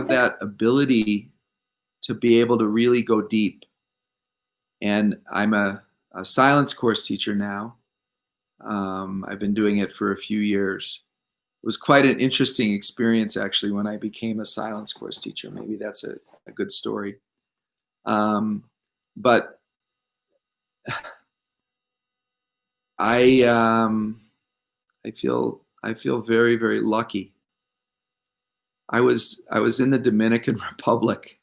have that ability to be able to really go deep. And I'm a silence course teacher now. I've been doing it for a few years. It was quite an interesting experience, actually, when I became a silence course teacher. Maybe that's a good story. But I feel very, very lucky. I was in the Dominican Republic,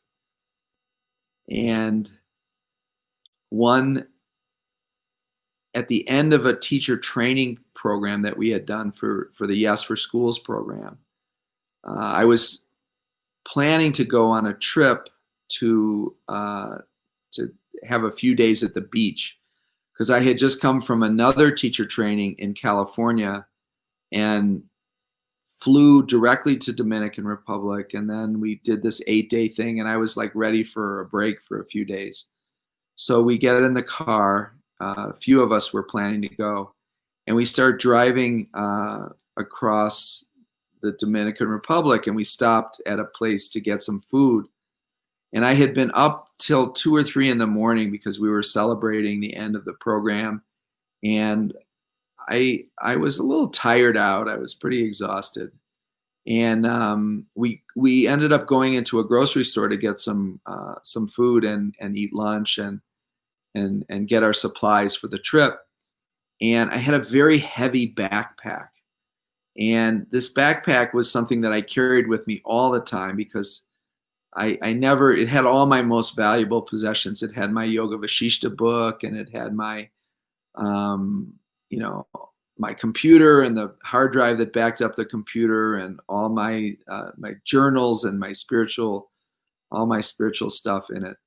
and at the end of a teacher training program that we had done for the Yes for Schools program, I was planning to go on a trip to have a few days at the beach, because I had just come from another teacher training in California and flew directly to Dominican Republic. And then we did this 8-day thing, and I was like ready for a break for a few days. So we get in the car, a few of us were planning to go, and we start driving across the Dominican Republic, and we stopped at a place to get some food. And I had been up till 2 or 3 in the morning because we were celebrating the end of the program. And I was a little tired out. I was pretty exhausted. And we ended up going into a grocery store to get some food and eat lunch and get our supplies for the trip. And I had a very heavy backpack. And this backpack was something that I carried with me all the time because it had all my most valuable possessions. It had my Yoga Vashishta book, and it had my, my computer and the hard drive that backed up the computer, and all my journals and all my spiritual stuff in it.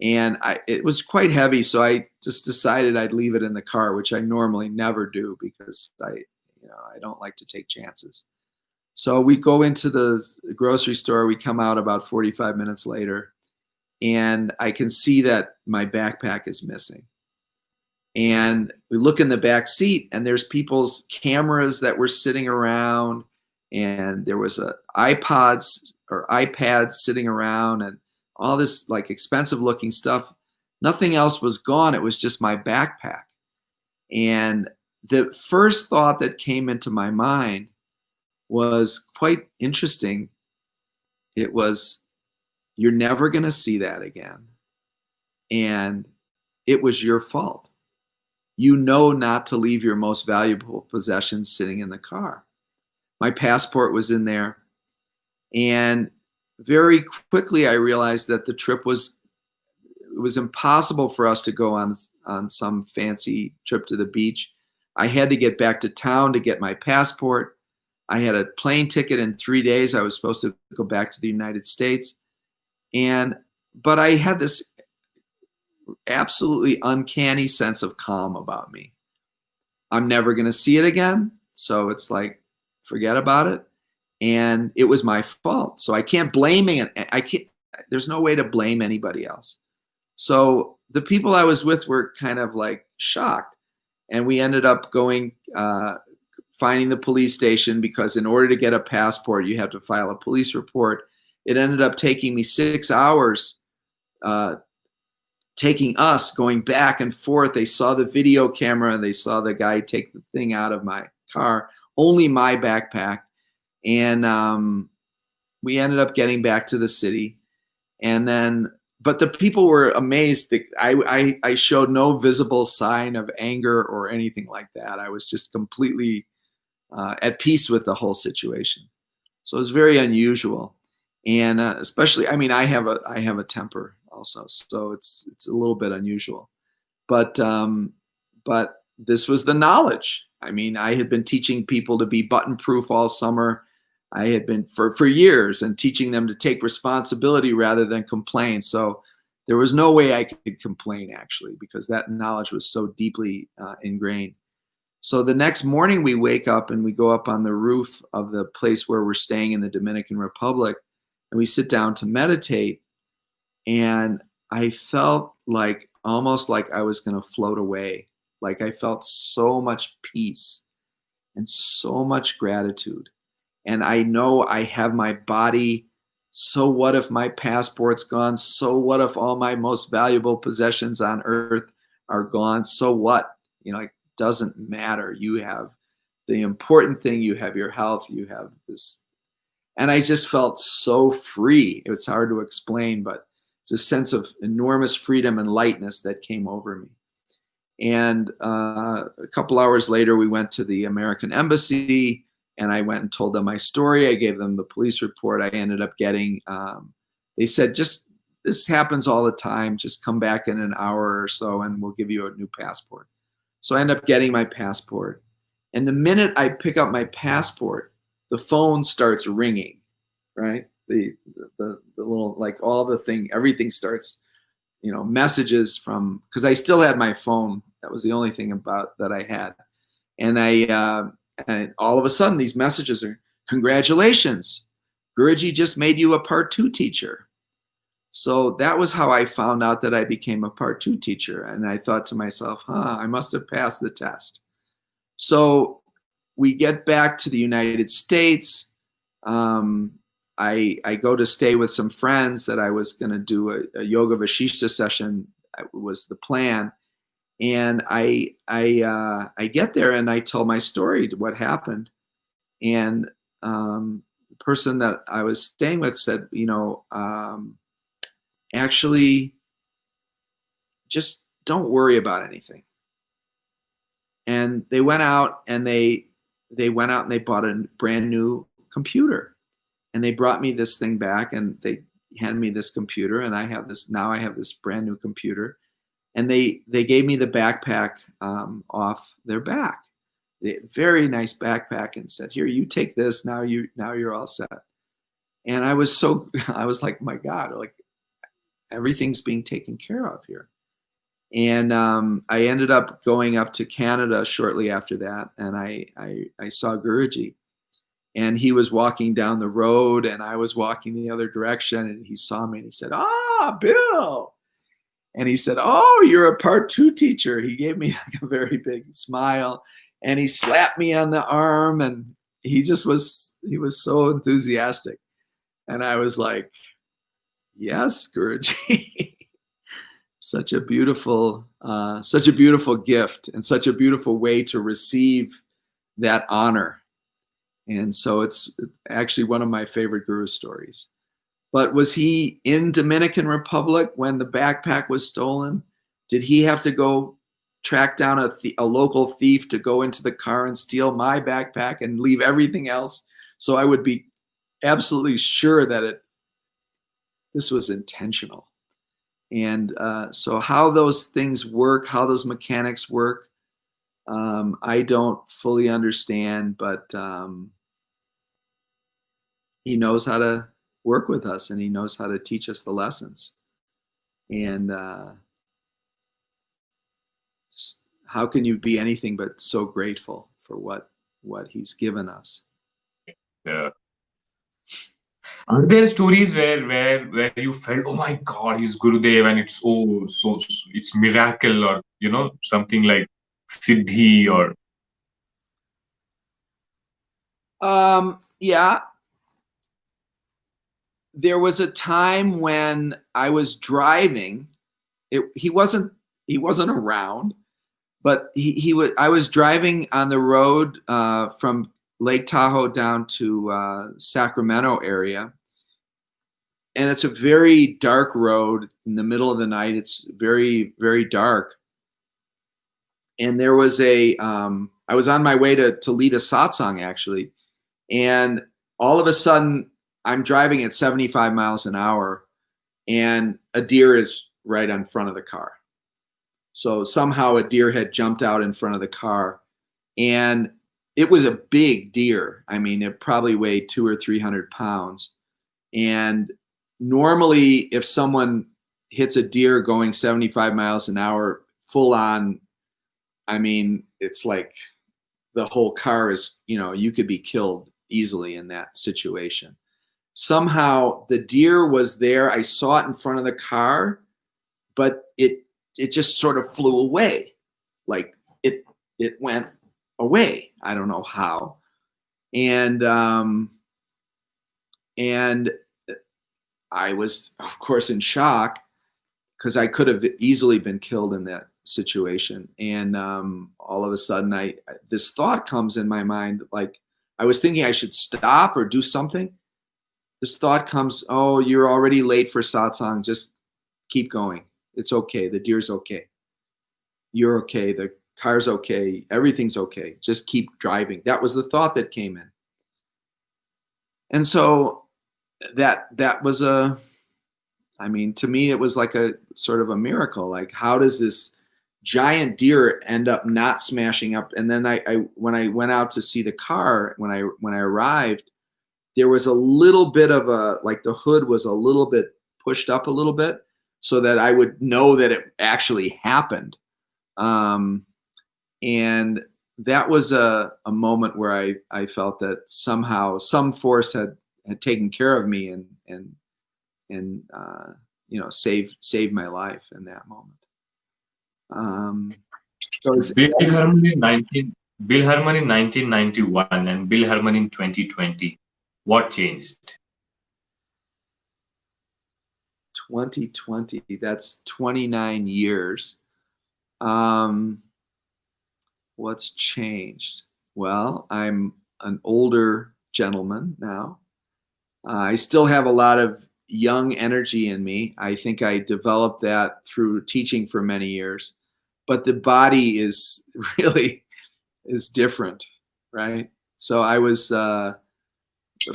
And it was quite heavy, so I just decided I'd leave it in the car, which I normally never do because I don't like to take chances. So we go into the grocery store. We come out about 45 minutes later, and I can see that my backpack is missing. And we look in the back seat, and there's people's cameras that were sitting around, and there was iPads sitting around, and all this like expensive looking stuff. Nothing else was gone. It was just my backpack. And the first thought that came into my mind was quite interesting. It was, you're never going to see that again. And it was your fault. You know not to leave your most valuable possessions sitting in the car. My passport was in there. And very quickly I realized that the trip was impossible for us to go on some fancy trip to the beach. I had to get back to town to get my passport. I had a plane ticket in 3 days. I was supposed to go back to the United States. But I had this absolutely uncanny sense of calm about me. I'm never going to see it again. So it's like, forget about it. And it was my fault. So I can't blame it. There's no way to blame anybody else. So the people I was with were kind of like shocked. And we ended up going, finding the police station, because in order to get a passport, you have to file a police report. It ended up taking me 6 hours, taking us going back and forth. They saw the video camera, and they saw the guy take the thing out of my car, only my backpack. And we ended up getting back to the city. But the people were amazed that I showed no visible sign of anger or anything like that. I was just completely at peace with the whole situation. So it was very unusual. And especially, I mean, I have a temper also, so it's a little bit unusual. But this was the knowledge. I mean, I had been teaching people to be button-proof all summer. I had been for years, and teaching them to take responsibility rather than complain. So there was no way I could complain, actually, because that knowledge was so deeply ingrained. So the next morning we wake up and we go up on the roof of the place where we're staying in the Dominican Republic, and we sit down to meditate. And I felt almost like I was going to float away. Like I felt so much peace and so much gratitude. And I know I have my body So what if my passport's gone? So what if all my most valuable possessions on earth are gone? So what? It doesn't matter. You have the important thing. You have your health. You have this. And I just felt so free. It's hard to explain, but it's a sense of enormous freedom and lightness that came over me. And a couple hours later, we went to the American Embassy, and I went and told them my story. I gave them the police report. I ended up getting, they said, this happens all the time. Just come back in an hour or so, and we'll give you a new passport. So I end up getting my passport. And the minute I pick up my passport, the phone starts ringing, right? The little, like all the thing, everything starts, messages from, because I still had my phone. That was the only thing about that I had. And and all of a sudden these messages are, congratulations, Guruji just made you a part 2 teacher. So that was how I found out that I became a part 2 teacher. And I thought to myself, I must have passed the test. So we get back to the United States. I go to stay with some friends that I was going to do a yoga vashishta session. Was the plan. And I get there and I tell my story, what happened. And the person that I was staying with said, actually, just don't worry about anything. And they went out and they bought a brand new computer, and they brought me this thing back, and they handed me this computer, and I have this brand new computer. And they gave me the backpack off their back, very nice backpack, and said, "Here, you take this. Now you're all set." And I was like, my God, like everything's being taken care of here. And I ended up going up to Canada shortly after that, and I saw Guruji, and he was walking down the road, and I was walking the other direction, and he saw me, and he said, Bill. And he said, "Oh, you're a part 2 teacher." He gave me like a very big smile, and he slapped me on the arm, and he was so enthusiastic. And I was like, "Yes, Guruji." Such a beautiful gift, and such a beautiful way to receive that honor. And so it's actually one of my favorite guru stories. But was he in Dominican Republic when the backpack was stolen? Did he have to go track down a local thief to go into the car and steal my backpack and leave everything else? So I would be absolutely sure that this was intentional. And so how those things work, how those mechanics work, I don't fully understand, but he knows how to work with us, and he knows how to teach us the lessons. And just, how can you be anything but so grateful for what he's given us? Yeah. Are there stories where you felt, oh my God, he's Gurudev, and it's it's miracle, or something like Siddhi, or Yeah, there was a time when I was driving. He wasn't around, but he was. I was driving on the road from Lake Tahoe down to Sacramento area, and it's a very dark road in the middle of the night. It's very, very dark. And there was I was on my way to lead a satsang, actually. And all of a sudden, I'm driving at 75 miles an hour, and a deer is right in front of the car. So somehow a deer had jumped out in front of the car, and it was a big deer. I mean, it probably weighed 200 or 300 pounds. And normally, if someone hits a deer going 75 miles an hour full on, I mean, it's like the whole car is, you could be killed easily in that situation. Somehow the deer was there. I saw it in front of the car, but it just sort of flew away. Like it went away. I don't know how. And I was, of course, in shock because I could have easily been killed in that situation. And all of a sudden, this thought comes in my mind, like I was thinking I should stop or do something. This thought comes, oh, you're already late for satsang. Just keep going. It's okay. The deer's okay. You're okay. The car's okay. Everything's okay. Just keep driving. That was the thought that came in. And so that was to me, it was like a sort of a miracle. Like, how does this giant deer end up not smashing up? And then when I went out to see the car, when I arrived, there was a little bit of like the hood was a little bit pushed up a little bit so that I would know that it actually happened. And that was a moment where I felt that somehow some force had taken care of me and saved my life in that moment. Bill Herman in 1991 and Bill Herman in 2020. What changed? 2020, that's 29 years. What's changed? Well, I'm an older gentleman now. I still have a lot of young energy in me. I think I developed that through teaching for many years, but the body is really different, right? So I was.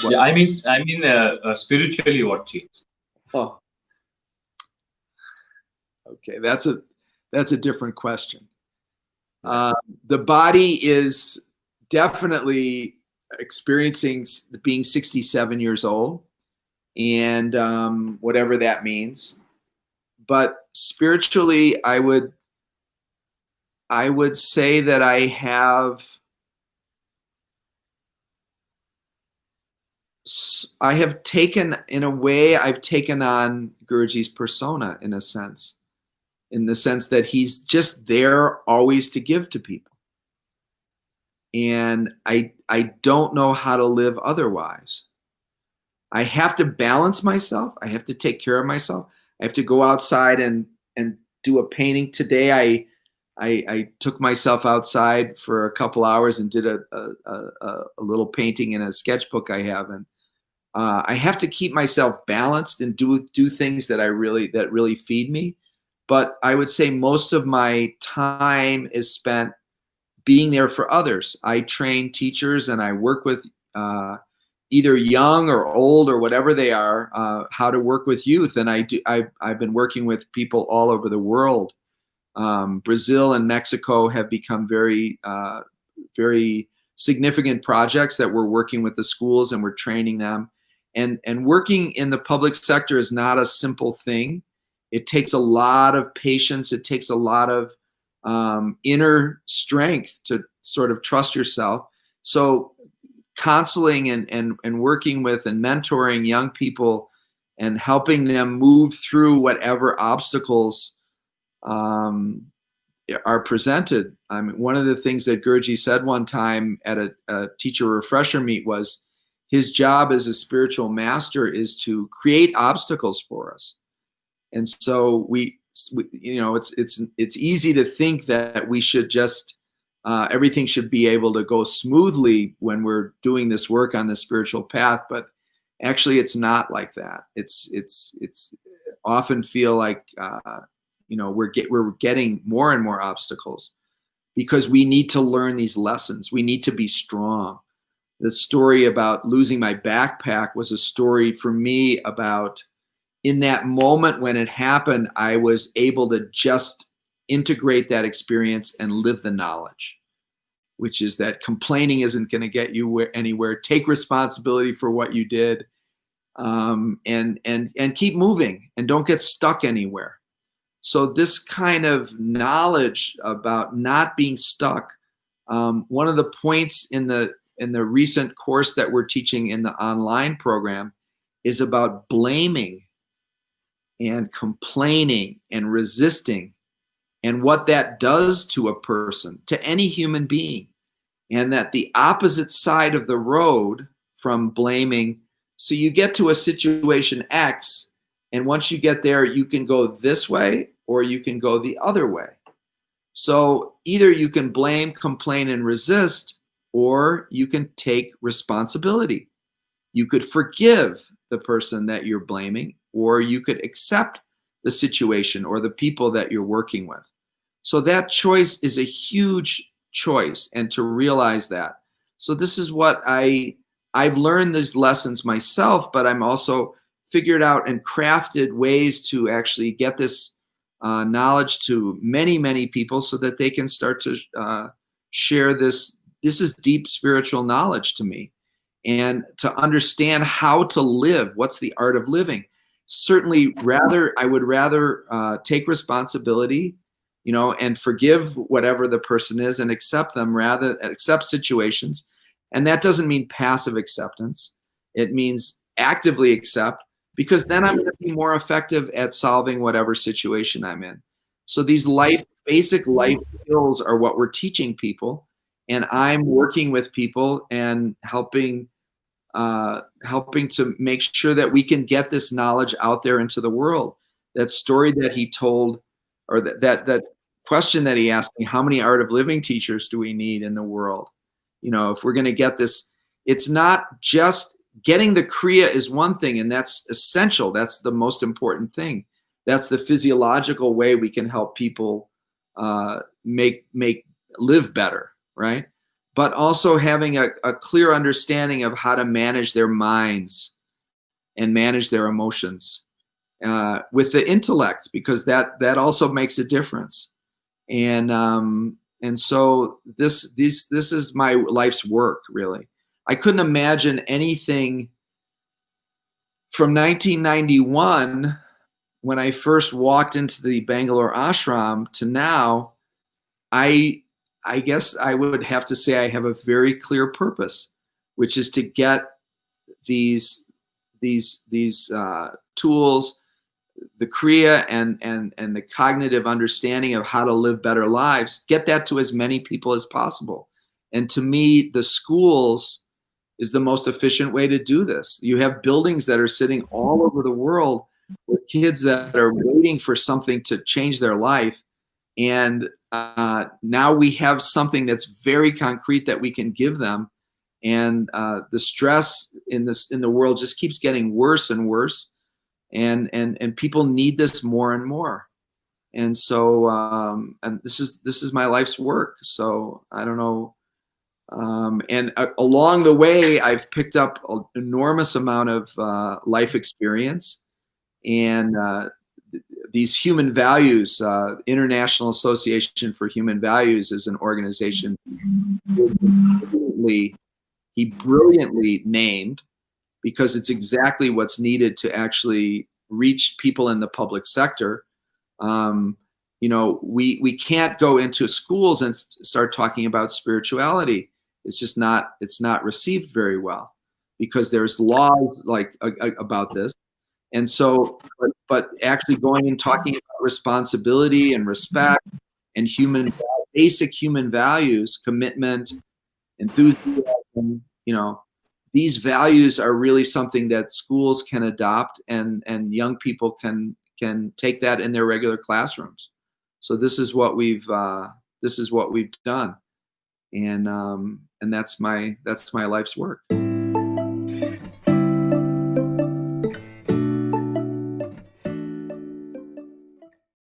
Yeah, I mean, spiritually, what changed? Oh, okay. That's a different question. The body is definitely experiencing being 67 years old, and whatever that means. But spiritually, I would say that I have taken, in a way, I've taken on Guruji's persona in a sense, in the sense that he's just there always to give to people. And I don't know how to live otherwise. I have to balance myself. I have to take care of myself. I have to go outside and do a painting. Today, I took myself outside for a couple hours and did a little painting in a sketchbook I have. And I have to keep myself balanced and do things that really feed me. But I would say most of my time is spent being there for others. I train teachers and I work with either young or old or whatever they are, how to work with youth. And I've been working with people all over the world. Brazil and Mexico have become very, very significant projects that we're working with the schools and we're training them. And working in the public sector is not a simple thing. It takes a lot of patience. It takes a lot of inner strength to sort of trust yourself. So counseling and working with and mentoring young people and helping them move through whatever obstacles are presented. I mean, one of the things that Guruji said one time at a teacher refresher meet was his job as a spiritual master is to create obstacles for us. And so we it's easy to think that we should just everything should be able to go smoothly when we're doing this work on the spiritual path, but actually it's not like that. It's often feel like we're getting more and more obstacles because we need to learn these lessons. We need to be strong. The story about losing my backpack was a story for me about, in that moment when it happened, I was able to just integrate that experience and live the knowledge, which is that complaining isn't going to get you anywhere. Take responsibility for what you did, and keep moving and don't get stuck anywhere. So this kind of knowledge about not being stuck, one of the points in the recent course that we're teaching in the online program is about blaming and complaining and resisting and what that does to a person, to any human being. And that the opposite side of the road from blaming So you get to a situation X, and once you get there, you can go this way or you can go the other way. So either you can blame, complain, and resist, or you can take responsibility. You could forgive the person that you're blaming, or you could accept the situation or the people that you're working with. So that choice is a huge choice, and to realize that. So this is what I've learned these lessons myself, but I'm also figured out and crafted ways to actually get this knowledge to many, many people so that they can start to share this. This is deep spiritual knowledge to me. And to understand how to live, what's the art of living? Certainly, I would rather take responsibility, and forgive whatever the person is and accept them, rather accept situations. And that doesn't mean passive acceptance. It means actively accept, because then I'm going to be more effective at solving whatever situation I'm in. So these basic life skills are what we're teaching people. And I'm working with people and helping to make sure that we can get this knowledge out there into the world. That story that he told, or that question that he asked me, how many art of living teachers do we need in the world? If we're going to get this, it's not just getting the Kriya is one thing, and that's essential. That's the most important thing. That's the physiological way we can help people live better, right? But also having a clear understanding of how to manage their minds and manage their emotions with the intellect, because that also makes a difference. And so this is my life's work, really. I couldn't imagine anything from 1991, when I first walked into the Bangalore Ashram, to now. I guess I would have to say I have a very clear purpose, which is to get these tools, the Kriya and the cognitive understanding of how to live better lives, get that to as many people as possible. And to me, the schools is the most efficient way to do this. You have buildings that are sitting all over the world with kids that are waiting for something to change their life. And now we have something that's very concrete that we can give them. And the stress in the world just keeps getting worse and worse. And people need this more and more. And so, and this is my life's work. So I don't know. And along the way, I've picked up an enormous amount of life experience, and these human values. International Association for Human Values is an organization he brilliantly named, because it's exactly what's needed to actually reach people in the public sector. We can't go into schools and start talking about spirituality. It's not received very well, because there's laws about this. And so, but actually going and talking about responsibility and respect and basic human values, commitment, enthusiasm, these values are really something that schools can adopt, and young people can take that in their regular classrooms. So this is what we've done, and that's my life's work.